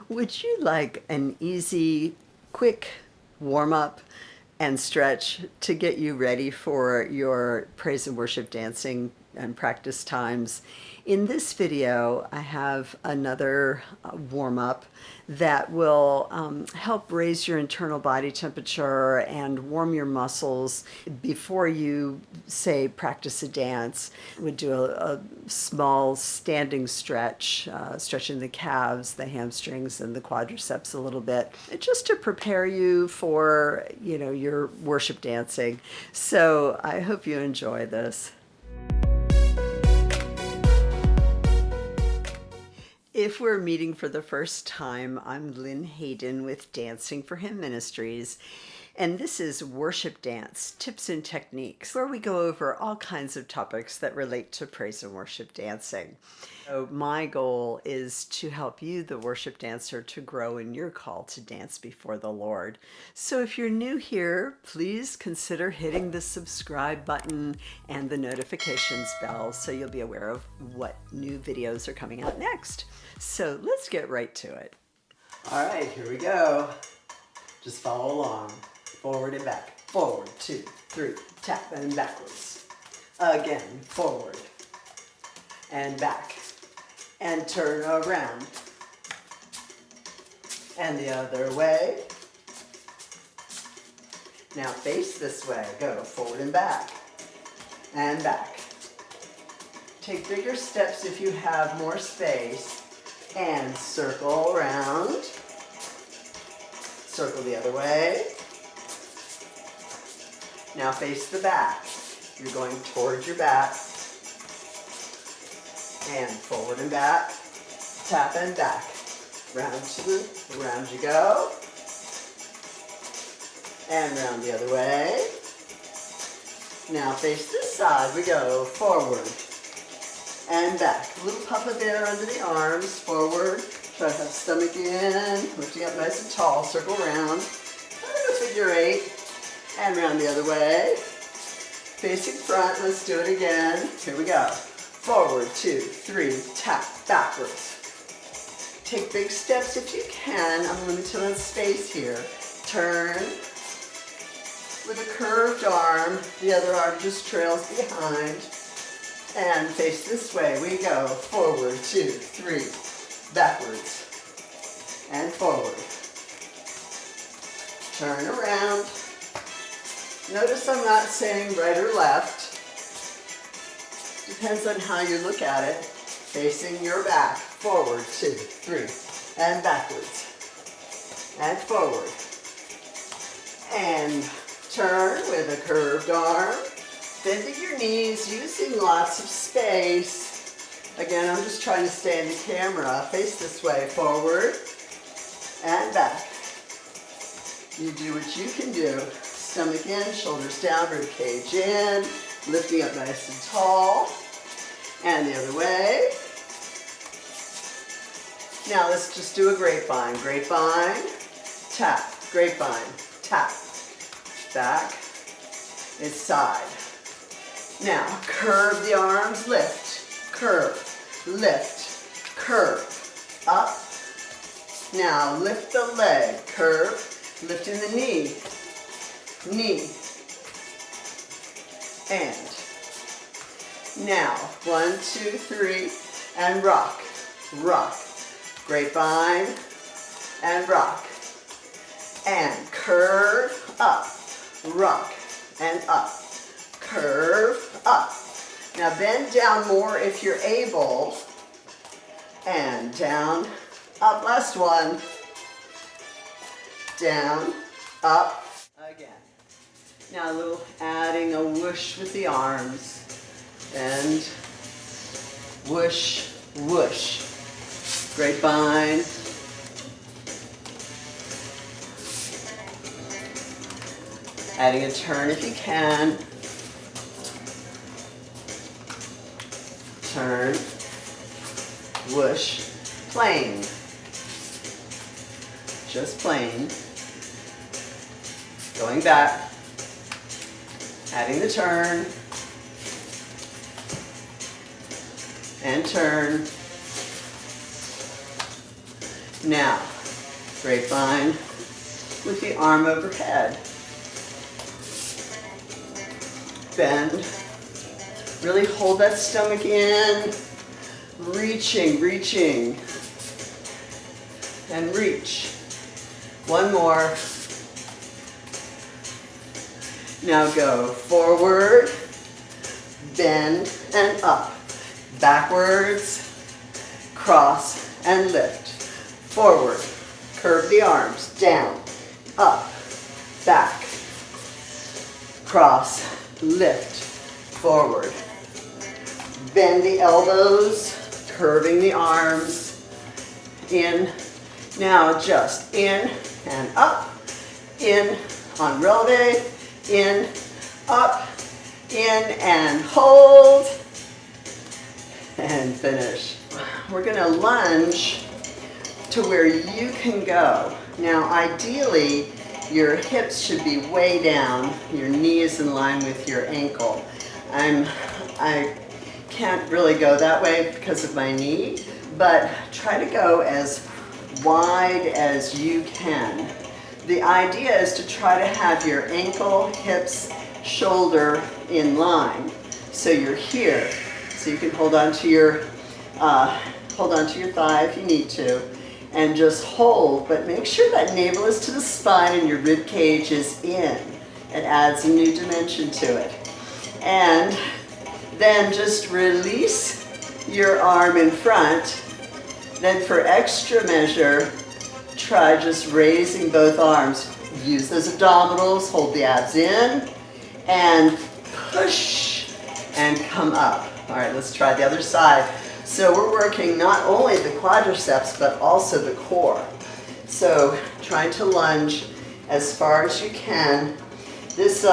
Would you like an easy, quick warm-up and stretch to get you ready for your praise and worship dancing and practice times? In this video, I have another warm-up that will help raise your internal body temperature and warm your muscles before you, say, practice a dance. We'd do a small standing stretch, stretching the calves, the hamstrings, and the quadriceps a little bit, just to prepare you for, your worship dancing. So I hope you enjoy this. If we're meeting for the first time, I'm Lynn Hayden with Dancing for Him Ministries, and this is Worship Dance Tips and Techniques, where we go over all kinds of topics that relate to praise and worship dancing. So my goal is to help you, the worship dancer, to grow in your call to dance before the Lord. So if you're new here, please consider hitting the subscribe button and the notifications bell so you'll be aware of what new videos are coming out next. So let's get right to it. All right, here we go. Just follow along. Forward and back. Forward, 2, 3, tap, and backwards. Again, forward and back. And turn around. And the other way. Now face this way. Go forward and back. And back. Take bigger steps if you have more space. And circle around. Circle the other way. Now face the back. You're going towards your back. And forward and back. Tap and back. Round you go. And round the other way. Now face this side. We go forward and back. A little puff of air under the arms. Forward. Try to have stomach in. Lifting up nice and tall. Circle around. Kind of a figure 8. And round the other way. Facing front. Let's do it again. Here we go. Forward, 2, 3, tap, backwards. Take big steps if you can. I'm limited on space here. Turn with a curved arm. The other arm just trails behind. And face this way. We go. Forward, 2, 3, backwards. And forward. Turn around. Notice I'm not saying right or left. Depends on how you look at it. Facing your back. Forward, 2, 3, and backwards. And forward. And turn with a curved arm. Bending your knees, using lots of space. Again, I'm just trying to stay in the camera. Face this way. Forward and back. You do what you can do. Stomach in, shoulders down, rib cage in. Lifting up nice and tall. And the other way. Now let's just do a grapevine. Grapevine, tap, grapevine, tap. Back, it's side. Now curve the arms, lift, curve, lift, curve, up. Now lift the leg, curve, lifting the knee, knee. And now, 1, 2, 3, and rock, rock, grapevine, and rock, and curve up, rock, and up, curve up. Now bend down more if you're able, and down, up, last one, down, up, again. Now a little adding a whoosh with the arms. And whoosh, whoosh. Grapevine. Adding a turn if you can. Turn. Whoosh. Plain. Just plain. Going back. Adding the turn. And turn. Now, Grapevine with the arm overhead. Bend. Really hold that stomach in. Reaching, reaching. And reach. One more. Now go forward, bend and up. Backwards, cross and lift. Forward, curve the arms, down, up, back, cross, lift, forward. Bend the elbows, curving the arms, in. Now just in and up, in on releve, in, up, in and hold, and finish. We're gonna lunge to where you can go. Now ideally, your hips should be way down, your knee is in line with your ankle. I can't really go that way because of my knee, but try to go as wide as you can. The idea is to try to have your ankle, hips, shoulder in line. So you're here. So you can hold on to your thigh if you need to, and just hold, but make sure that navel is to the spine and your rib cage is in. It adds a new dimension to it. And then just release your arm in front. Then for extra measure, try just raising both arms. Use those abdominals, hold the abs in, and push and come up. All right, let's try the other side. So we're working not only the quadriceps, but also the core. So trying to lunge as far as you can. This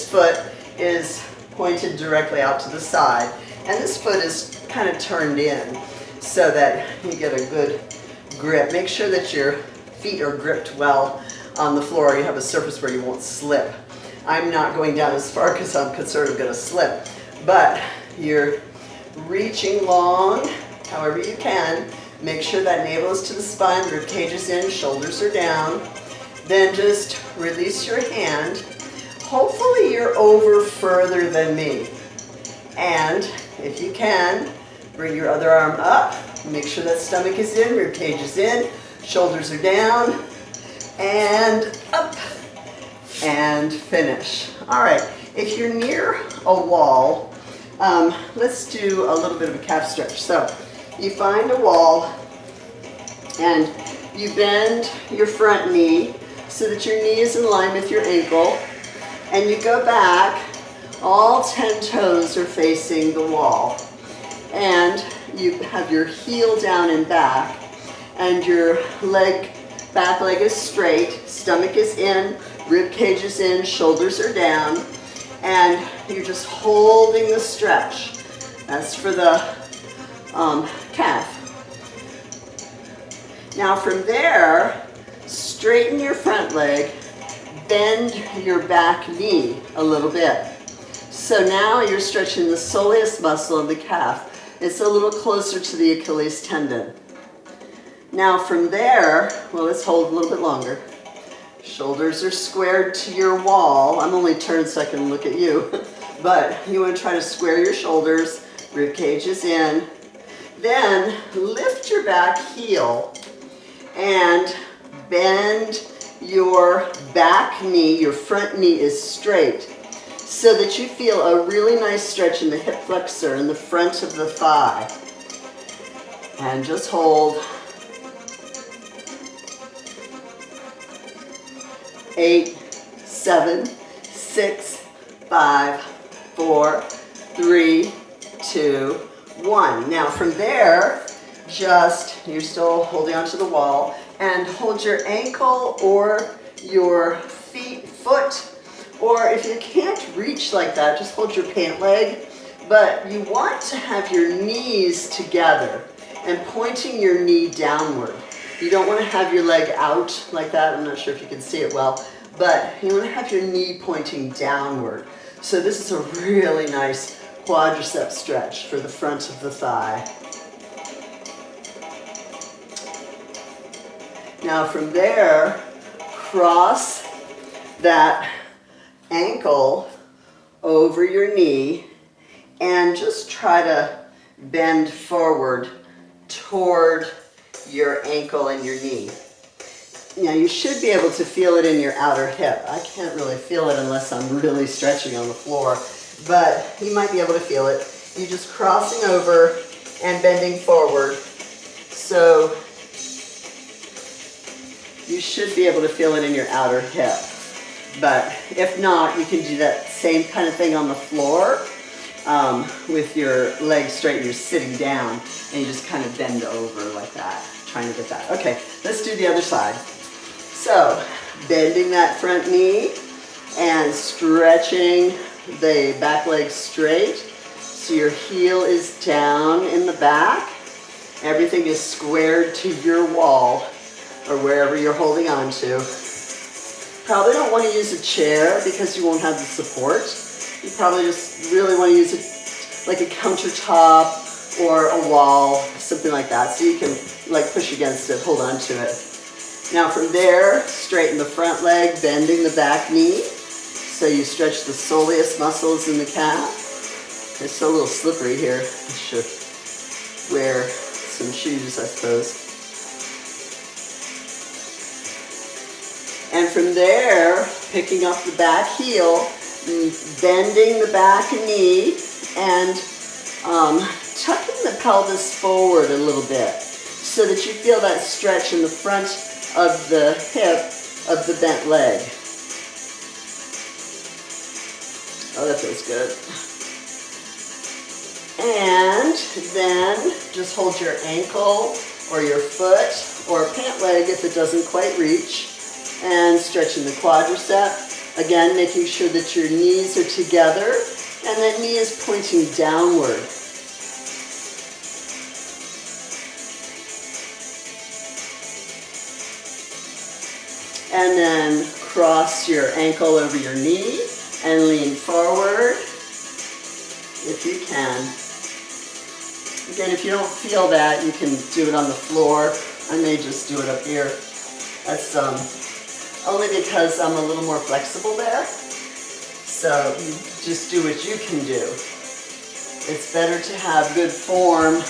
foot is pointed directly out to the side, and this foot is kind of turned in so that you get a good grip. Make sure that your feet are gripped well on the floor. You have a surface where you won't slip. I'm not going down as far because I'm concerned I'm going to slip, but you're reaching long, however you can. Make sure that navel is to the spine, rib cage is in, shoulders are down. Then just release your hand. Hopefully you're over further than me. And if you can, bring your other arm up. Make sure that stomach is in, rib cage is in, shoulders are down, and up, and finish. All right, if you're near a wall, let's do a little bit of a calf stretch. So you find a wall, and you bend your front knee so that your knee is in line with your ankle, and you go back. All 10 toes are facing the wall, and you have your heel down and back, and your back leg is straight, stomach is in, rib cage is in, shoulders are down, and you're just holding the stretch. That's for the calf. Now from there, straighten your front leg, bend your back knee a little bit. So now you're stretching the soleus muscle of the calf. It's a little closer to the Achilles tendon. Now from there, well, let's hold a little bit longer. Shoulders are squared to your wall. I'm only turned so I can look at you. But you want to try to square your shoulders, rib cage is in. Then lift your back heel and bend your back knee, your front knee is straight, so that you feel a really nice stretch in the hip flexor in the front of the thigh. And just hold. 8, 7, 6, 5, 4, 3, 2, 1. Now from there, you're still holding onto the wall, and hold your ankle or your foot, or if you can't reach like that, just hold your pant leg. But you want to have your knees together and pointing your knee downward. You don't want to have your leg out like that. I'm not sure if you can see it well, but you want to have your knee pointing downward. So this is a really nice quadricep stretch for the front of the thigh. Now from there, cross that ankle over your knee and just try to bend forward toward your ankle and your knee. Now you should be able to feel it in your outer hip. I can't really feel it unless I'm really stretching on the floor, but you might be able to feel it. You're just crossing over and bending forward. So you should be able to feel it in your outer hip. But if not, you can do that same kind of thing on the floor with your legs straight and you're sitting down and you just kind of bend over like that, trying to get that. Okay, let's do the other side. So, bending that front knee and stretching the back leg straight. So your heel is down in the back. Everything is squared to your wall or wherever you're holding on to. Probably don't want to use a chair because you won't have the support. You probably just really want to use it like a countertop or a wall, something like that, so you can like push against it, hold on to it. Now from there, straighten the front leg, bending the back knee, so you stretch the soleus muscles in the calf. It's so a little slippery here. I should wear some shoes, I suppose. And from there, picking up the back heel, bending the back knee, and tucking the pelvis forward a little bit so that you feel that stretch in the front of the hip of the bent leg. Oh, that feels good. And then just hold your ankle or your foot or pant leg if it doesn't quite reach, and stretching the quadricep. Again, making sure that your knees are together and that knee is pointing downward. And then cross your ankle over your knee and lean forward if you can. Again, if you don't feel that, you can do it on the floor. I may just do it up here. That's only because I'm a little more flexible there. So you just do what you can do. It's better to have good form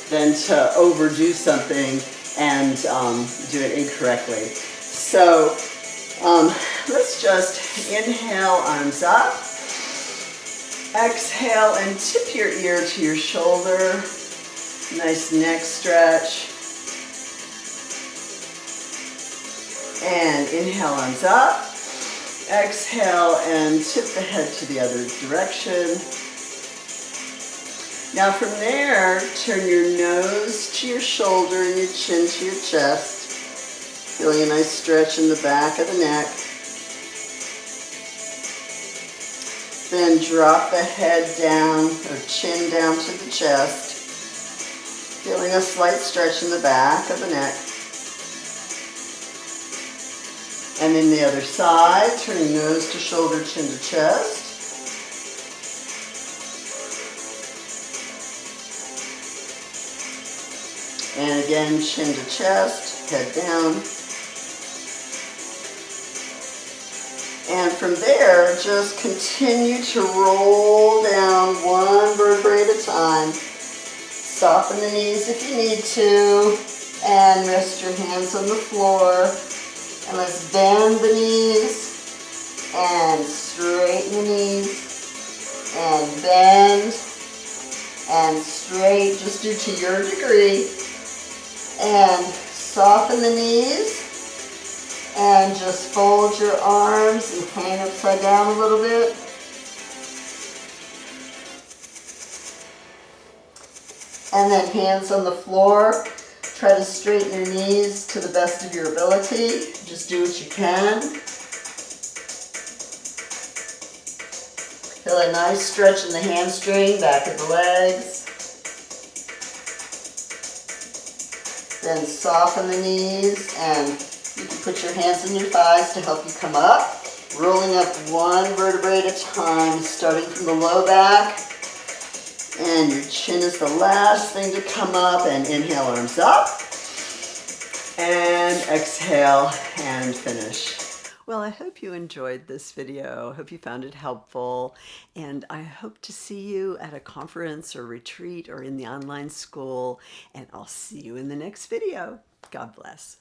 than to overdo something and do it incorrectly. So let's just inhale, arms up. Exhale and tip your ear to your shoulder. Nice neck stretch. And inhale, arms up. Exhale and tip the head to the other direction. Now from there, turn your nose to your shoulder and your chin to your chest. Feeling a nice stretch in the back of the neck. Then drop the head down or chin down to the chest. Feeling a slight stretch in the back of the neck. And then the other side, turning nose to shoulder, chin to chest. And again, chin to chest, head down. And from there, just continue to roll down one vertebrae at a time. Soften the knees if you need to, and rest your hands on the floor. And let's bend the knees, and straighten the knees, and bend, and straight, just do to your degree. And soften the knees, and just fold your arms and hang upside down a little bit. And then hands on the floor. Try to straighten your knees to the best of your ability. Just do what you can. Feel a nice stretch in the hamstring, back of the legs. Then soften the knees, and you can put your hands on your thighs to help you come up. Rolling up one vertebrae at a time, starting from the low back. And your chin is the last thing to come up, and inhale, arms up. And exhale and finish. Well, I hope you enjoyed this video. I hope you found it helpful. And I hope to see you at a conference or retreat or in the online school. And I'll see you in the next video. God bless.